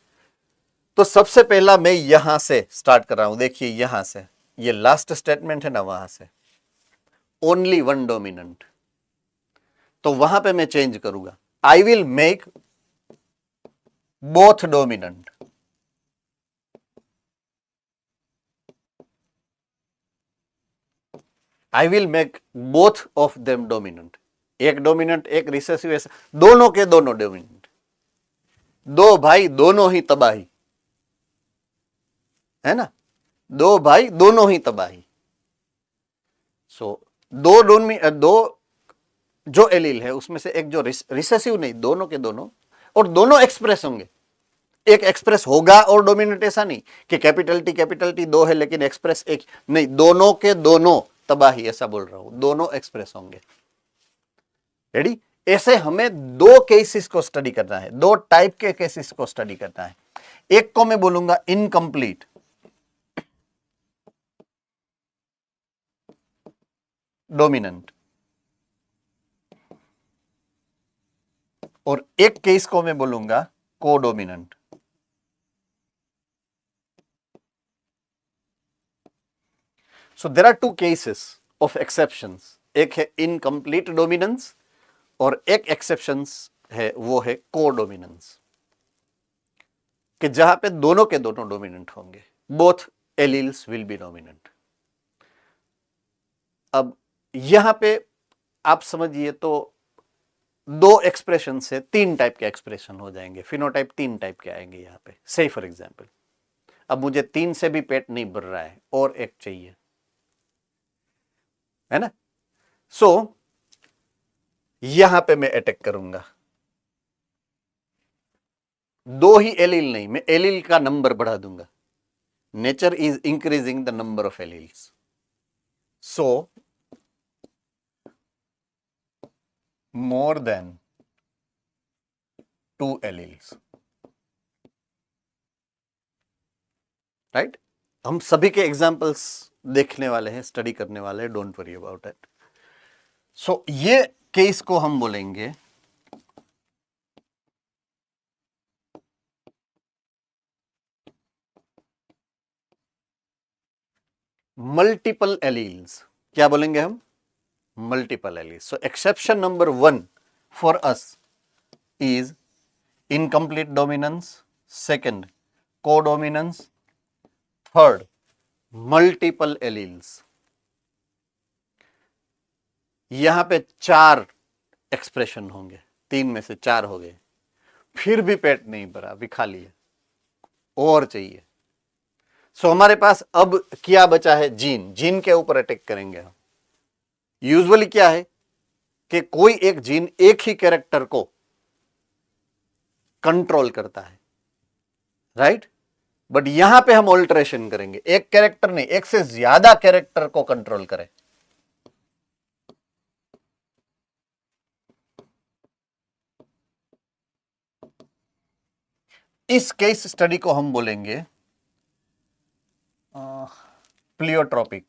तो सबसे पहला मैं यहां से स्टार्ट कर रहा हूं. देखिए यहां से, ये लास्ट स्टेटमेंट है ना, वहां से ओनली वन डोमिनेंट, तो वहां पे मैं चेंज करूंगा. I will make both dominant. I will make both of them dominant. एक डोमिनेंट एक रिसेसिव, ऐसा दोनों के दोनों डोमिनेंट. दो भाई दोनों ही तबाही, है ना? दो भाई दोनों ही तबाही. सो दो जो एलील है उसमें से एक जो रिसेसिव नहीं, दोनों के दोनों, और दोनों एक्सप्रेस होंगे. एक एक्सप्रेस होगा और डोमिनेंट, ऐसा नहीं कि कैपिटल टी दो है लेकिन एक्सप्रेस एक नहीं, दोनों के दोनों तबाही, ऐसा बोल रहा हूं. दोनों एक्सप्रेस होंगे. रेडी? ऐसे हमें दो केसेस को स्टडी करना है, दो टाइप के केसेस को स्टडी करना है. एक को मैं बोलूंगा इनकम्प्लीट, डोमिनेंट, और एक केस को मैं बोलूंगा codominant. So there are two cases of exceptions. एक है इनकम्प्लीट डोमिनेंस और एक एक्सेप्शंस है, वो है कोडोमिनेंस, कि जहां पे दोनों के दोनों डोमिनेंट होंगे. Both alleles will be dominant. अब यहां पे आप समझिए तो दो एक्सप्रेशन से तीन टाइप के एक्सप्रेशन हो जाएंगे. फिनोटाइप तीन टाइप के आएंगे यहां पे. से फॉर एग्जांपल, अब मुझे तीन से भी पेट नहीं भर रहा है और एक चाहिए, है ना? सो यहां पे मैं अटैक करूंगा. दो ही एलील नहीं, मैं एलील का नंबर बढ़ा दूंगा. Nature is increasing the number of alleles. So more than 2 alleles. Right? हम सभी के एग्जाम्पल्स देखने वाले हैं, स्टडी करने वाले हैं. Don't worry about it. So ये केस को हम बोलेंगे मल्टीपल एलील्स. क्या बोलेंगे हम? Multiple alleles. So exception number 1 for us is incomplete dominance, second codominance, third multiple alleles. यहां पे चार एक्सप्रेशन होंगे, तीन में से चार हो गए, फिर भी पेट नहीं भरा, अभी खाली है, और चाहिए. सो हमारे पास अब क्या बचा है? जीन. जीन के ऊपर अटैक करेंगे हम. यूजुअली क्या है कि कोई एक जीन एक ही कैरेक्टर को कंट्रोल करता है, राइट? बट यहां पे हम ऑल्टरेशन करेंगे. एक कैरेक्टर नहीं, एक से ज्यादा कैरेक्टर को कंट्रोल करें. इस केस स्टडी को हम बोलेंगे प्लियोट्रॉपिक।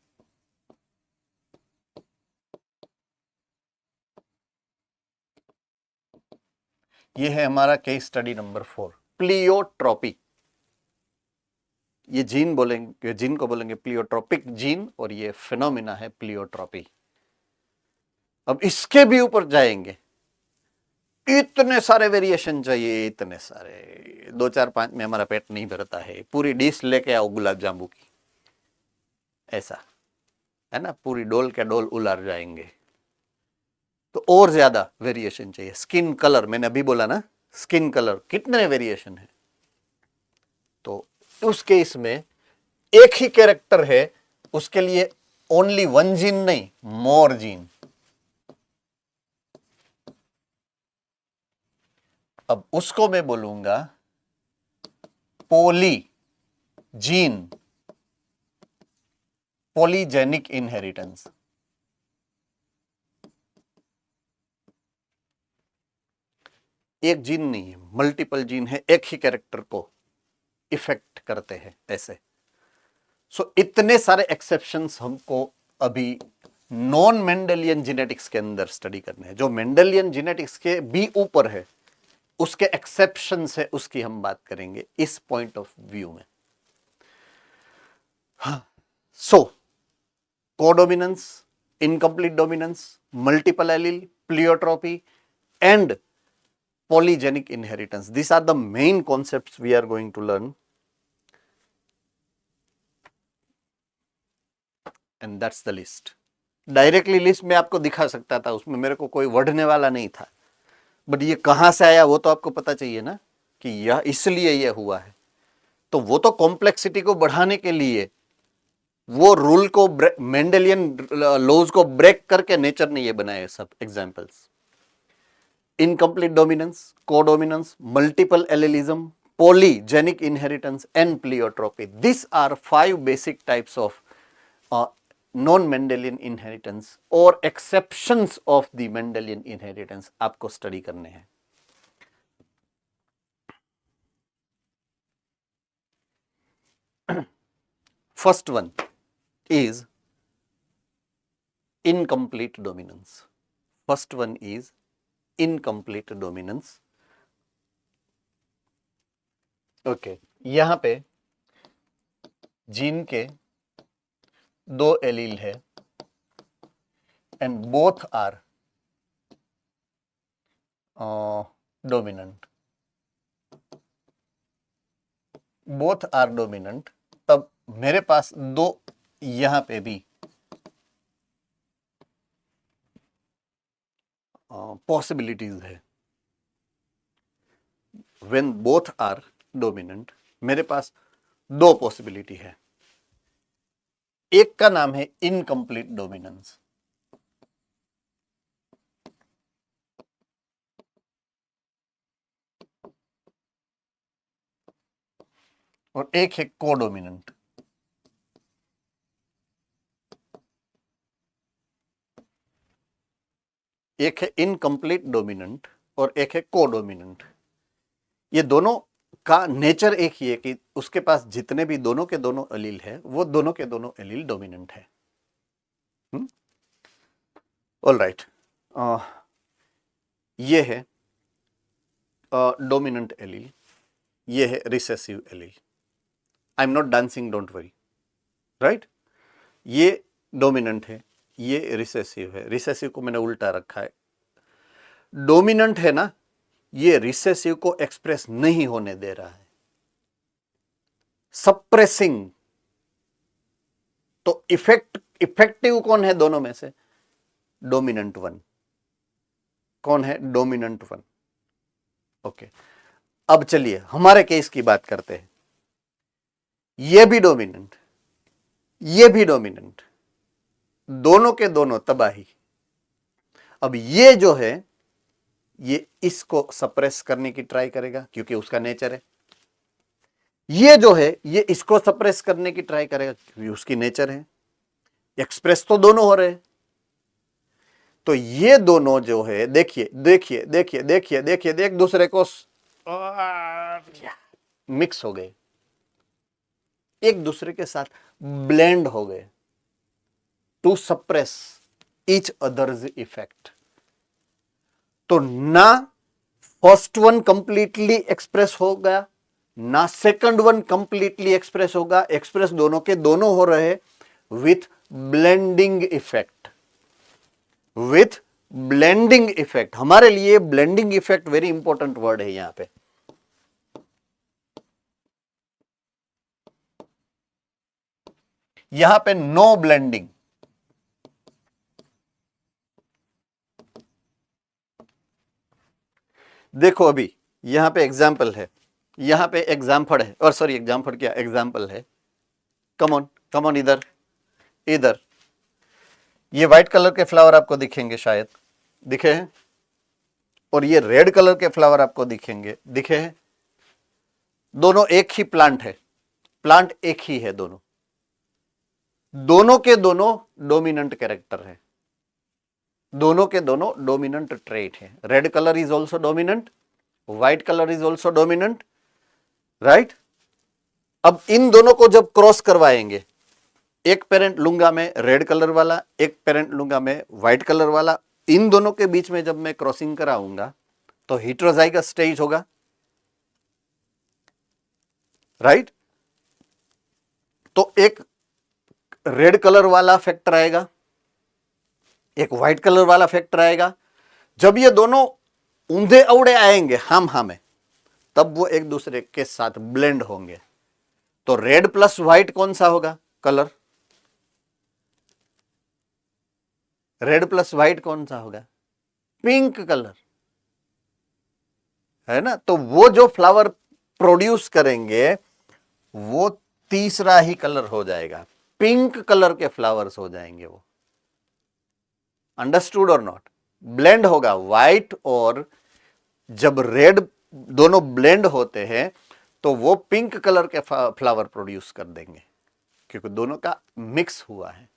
ये है हमारा केस स्टडी नंबर 4, प्लियोट्रॉपिक। ये जीन बोलेंगे, जीन को बोलेंगे प्लियोट्रॉपिक जीन, और ये फिनोमिना है प्लियोट्रॉपी। अब इसके भी ऊपर जाएंगे, इतने सारे वेरिएशन चाहिए, इतने सारे, 2 4 5 में हमारा पेट नहीं भरता है। पूरी डिश लेके आओ गुलाब जामुन की, ऐसा है ना, पूरी डोल के डोल उलार जाएंगे। तो और ज्यादा वेरिएशन चाहिए। स्किन कलर, मैंने अभी बोला ना, स्किन कलर कितने वेरिएशन है। तो उस केस में एक ही कैरेक्टर है, उसके लिए ओनली 1 जीन नहीं, मोर जीन। अब उसको मैं बोलूंगा पोली जीन, पॉलीजेनिक इनहेरिटेंस। एक जीन नहीं है, मल्टीपल जीन है, एक ही कैरेक्टर को इफेक्ट करते हैं, ऐसे। सो इतने सारे एक्सेप्शंस हमको अभी नॉन मेंडेलियन जेनेटिक्स के अंदर स्टडी करने हैं। जो मेंडेलियन जेनेटिक्स के भी ऊपर है, उसके एक्सेप्शंस है, उसकी हम बात करेंगे इस पॉइंट ऑफ व्यू में। So codominance, incomplete dominance, multiple allele, pleiotropy and polygenic inheritance. These are the main concepts we are going to learn, and that's the list. Directly list में आपको दिखा सकता था, उसमें मेरे को कोई बढ़ने वाला नहीं था, बट ये कहां से आया वो तो आपको पता चाहिए ना, कि यह इसलिए यह हुआ है। तो वो तो कॉम्प्लेक्सिटी को बढ़ाने के लिए, वो रूल को, मेंडेलियन लॉज को ब्रेक करके नेचर ने ये बनाए सब examples. Incomplete dominance, codominance, multiple allelism, polygenic inheritance and pleiotropy. These are 5 basic types of non-Mendelian inheritance or exceptions of the Mendelian inheritance आपको स्टडी करने हैं। First one is incomplete dominance. First one is incomplete dominance. Okay, यहां पे gene के 2 allele है and both are dominant, both are dominant. तब मेरे पास 2 यहां पे भी पॉसिबिलिटीज है। व्हेन बोथ आर डोमिनेंट, मेरे पास 2 पॉसिबिलिटी है। एक का नाम है इनकम्प्लीट डोमिनेंस, और एक है कोडोमिनेंट। एक है इनकम्प्लीट डोमिनेंट और एक है कोडोमिनेंट। ये दोनों का नेचर एक ही है कि उसके पास जितने भी दोनों के दोनों एलील है, वो दोनों के दोनों एलील डोमिनेंट है। ऑल राइट, ये है डोमिनेंट एलील, ये है recessive allele. I am not dancing, don't worry, right. ये डोमिनेंट है, ये रिसेसिव है। रिसेसिव को मैंने उल्टा रखा है। डोमिनेंट है ना, ये रिसेसिव को एक्सप्रेस नहीं होने दे रहा है, सप्रेसिंग। तो इफेक्टिव कौन है दोनों में से? डोमिनेंट 1। कौन है? डोमिनेंट 1। ओके, अब चलिए हमारे केस की बात करते हैं। ये भी डोमिनेंट, ये भी डोमिनेंट, दोनों के दोनों तबाही। अब ये जो है, ये इसको सप्रेस करने की ट्राई करेगा क्योंकि उसका नेचर है। ये जो है, ये इसको सप्रेस करने की ट्राई करेगा क्योंकि उसकी नेचर है। एक्सप्रेस तो दोनों हो रहे। तो ये दोनों जो है, देखिए देखिए देखिए देखिए देखिए, एक दूसरे को मिक्स हो गए, एक दूसरे के साथ ब्लेंड हो गए to suppress each other's effect. तो ना फर्स्ट वन कंप्लीटली एक्सप्रेस हो गया, ना सेकंड वन कंप्लीटली एक्सप्रेस होगा, एक्सप्रेस दोनों के दोनों हो रहे with blending effect. With blending effect, हमारे लिए blending effect very important word है यहां पे। यहां पे नो ब्लेंडिंग, देखो अभी यहां पे एग्जाम्पल है, यहां पे एग्जाम्पल है, और सॉरी एग्जाम्पल क्या, एग्जाम्पल है। कम ऑन इधर, इधर ये व्हाइट कलर के फ्लावर आपको दिखेंगे, शायद दिखे हैं, और ये रेड कलर के फ्लावर आपको दिखेंगे, दिखे हैं। दोनों एक ही प्लांट है, प्लांट एक ही है, दोनों दोनों के दोनों डोमिनेंट कैरेक्टर है, दोनों के दोनों डोमिनेंट ट्रेट है। Red colour is also dominant, white colour is also dominant, right. अब इन दोनों को जब क्रॉस करवाएंगे, एक पेरेंट लूंगा मैं रेड कलर वाला, एक पेरेंट लूंगा मैं व्हाइट कलर वाला, इन दोनों के बीच में जब मैं क्रॉसिंग कराऊंगा तो हेटेरोजाइगस स्टेज होगा, राइट। तो एक रेड कलर वाला फैक्टर आएगा, एक व्हाइट कलर वाला फैक्टर आएगा। जब ये दोनों ऊंधे अवड़े आएंगे हम में, तब वो एक दूसरे के साथ ब्लेंड होंगे। तो रेड प्लस व्हाइट कौन सा होगा कलर, रेड प्लस व्हाइट कौन सा होगा, पिंक कलर, है ना। तो वो जो फ्लावर प्रोड्यूस करेंगे वो तीसरा ही कलर हो जाएगा, पिंक कलर के फ्लावर्स हो जाएंगे वो। अंडरस्टूड और नॉट, ब्लेंड होगा व्हाइट और जब रेड दोनों ब्लेंड होते हैं तो वो पिंक कलर के फ्लावर प्रोड्यूस कर देंगे, क्योंकि दोनों का मिक्स हुआ है।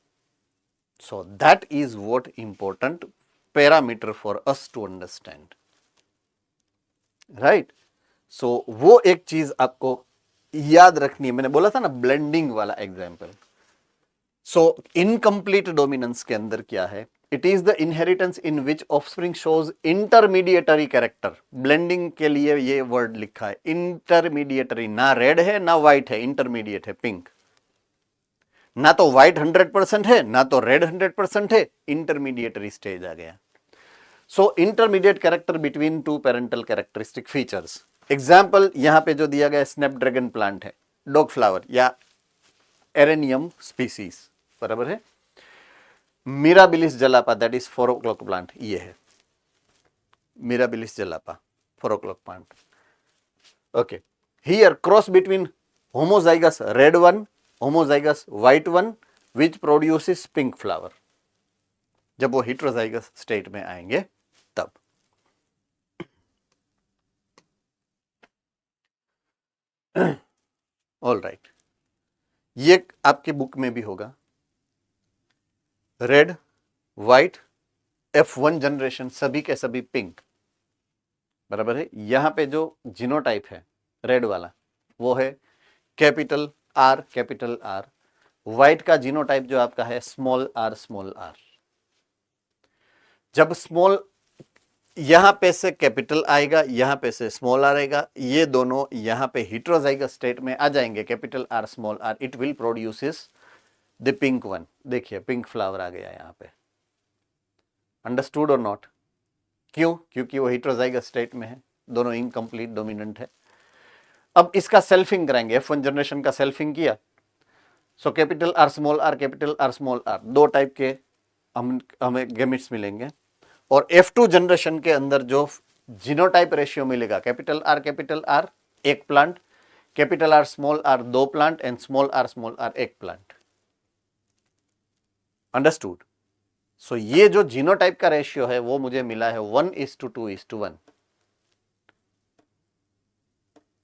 So that is what important parameter for us to understand, right. So वो एक चीज आपको याद रखनी है, मैंने बोला था ना ब्लेंडिंग वाला एग्जाम्पल। सो इनकम्प्लीट डोमिनेंस के अंदर क्या है, it is the inheritance in which offspring shows intermediary character. Blending के लिए ये वर्ड लिखा है इंटरमीडिएटरी, ना रेड है ना व्हाइट है, इंटरमीडिएट है, पिंक। ना तो व्हाइट 100% है ना तो रेड 100% है, इंटरमीडिएटरी स्टेज आ गया। So intermediate character between two parental characteristic features. Example यहां पे जो दिया गया स्नैपड्रैगन प्लांट है, डॉग फ्लावर या एरेनियम स्पीसीज, बराबर है। Mirabilis jalapa, that is 4 o'clock plant, ये है Mirabilis jalapa 4 o'clock plant. Okay, here cross between homozygous red one, homozygous white one, which produces pink flower. जब वो हेटेरोजाइगस स्टेट में आएंगे तब। ऑल राइट, ये आपके बुक में भी होगा, रेड व्हाइट F1 जनरेशन सभी के सभी पिंक, बराबर है। यहां पे जो जीनोटाइप है रेड वाला वो है capital R capital R, white का जीनोटाइप जो आपका है स्मॉल r। जब स्मॉल यहां पे से कैपिटल आएगा, यहां पे से स्मॉल आएगा, ये दोनों यहां पे हेटेरोजाइगस स्टेट में आ जाएंगे, capital R small r, it will produces the pink one. देखिए पिंक फ्लावर आ गया यहां पे, अंडरस्टूड और नॉट। क्यों, क्योंकि वो हेटेरोजाइगस स्टेट में है, दोनों इनकम्प्लीट डोमिनेंट है। अब इसका सेल्फिंग कराएंगे, F1 जनरेशन का सेल्फिंग किया, so capital R small r capital R small r, दो टाइप के हमें गेमिट्स मिलेंगे। और F2 जनरेशन के अंदर जो जीनोटाइप रेशियो मिलेगा, कैपिटल R एक plant, capital R small r दो प्लांट, एंड स्मॉल r एक प्लांट। अंडरस्टूड। सो ये जो जीनोटाइप का रेशियो है वो मुझे मिला है 1:2:1,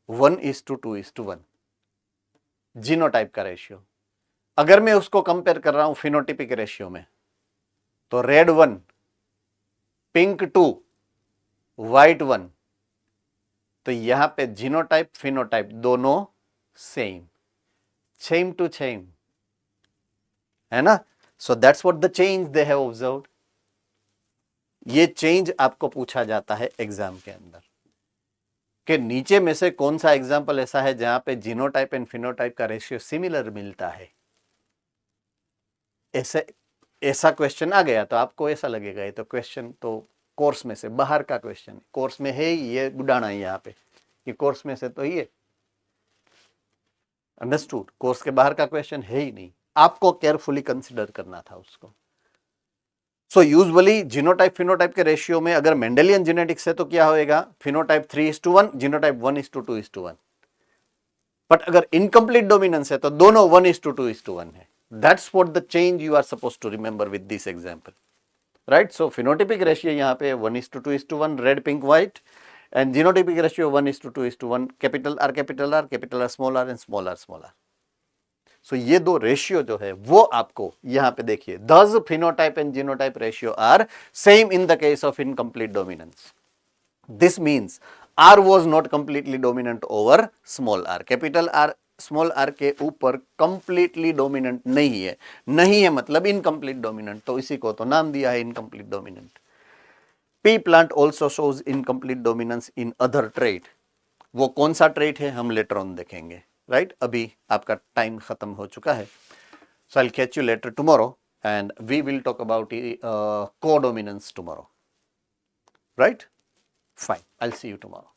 1:2:1 जीनोटाइप का रेशियो। अगर मैं उसको कंपेयर कर रहा हूं फिनोटिपिक रेशियो में, तो रेड 1 पिंक 2 व्हाइट 1 तो यहाँ पे जीनोटाइप फिनोटाइप दोनों सेम टू सेम, है ना। So that's what the change they have observed. ये चेंज आपको पूछा जाता है एग्जाम के अंदर कि नीचे में से कौन सा एग्जाम्पल ऐसा है जहां पे जीनोटाइप एंड फिनोटाइप का रेशियो सिमिलर मिलता है। ऐसा क्वेश्चन आ गया तो आपको ऐसा लगेगा ये तो क्वेश्चन तो कोर्स में से बाहर का क्वेश्चन है, कोर्स में है ही, ये उड़ाना है यहाँ पे कि कोर्स में से तो ये अंडरस्टूड, कोर्स के बाहर का क्वेश्चन है ही नहीं, आपको केयरफुली कंसिडर करना था उसको। सो यूजुअली जीनोटाइप फिनोटाइप के रेशियो में अगर मेंडेलियन जेनेटिक्स है तो क्या होएगा, फिनोटाइप 3:1, जीनोटाइप 1:2:1। बट अगर इनकम्प्लीट डोमिनेंस है तो दोनों 1:2:1 है। That's what the change you are supposed to remember with this example, right. So phenotypic ratio यहाँ पे 1:2:1, red pink white, and genotypic ratio 1:2:1, capital R small R and small R. So ये दो ratio जो है वो आपको यहाँ पे देखिए, दस phenotype and genotype ratio are same in the case of incomplete dominance. This means R was not completely dominant over small R. Capital R small R के ऊपर कंप्लीटली डोमिनेंट नहीं है, नहीं है मतलब इनकम्प्लीट डोमिनेंट, तो इसी को तो नाम दिया है incomplete dominant. P plant also shows incomplete dominance in other trait. वो कौन सा ट्रेट है हम लेटर ऑन देखेंगे, राइट। अभी आपका टाइम खत्म हो चुका है। So I will catch you later tomorrow and we will talk about codominance tomorrow, right. Fine, I'll see you tomorrow.